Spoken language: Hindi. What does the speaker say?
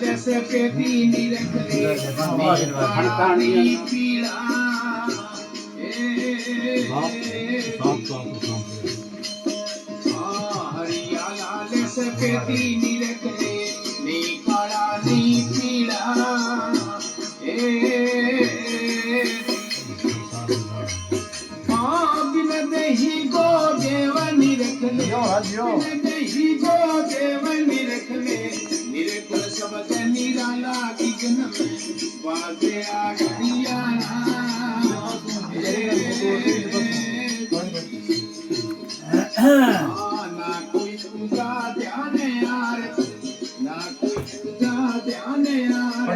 जैसे पेटी निरख ले निकाली पीड़ा हरियाला जैसे पेटी निरख ले निकाली पीड़ा बिन दही गो देवनी रख ले बिन दही गो देवनी रख ले निरखल शब्द निराला की जन्म बाजे आ गया ना कोई पूजा ध्यान यार ना कोई पूजा ध्यान यार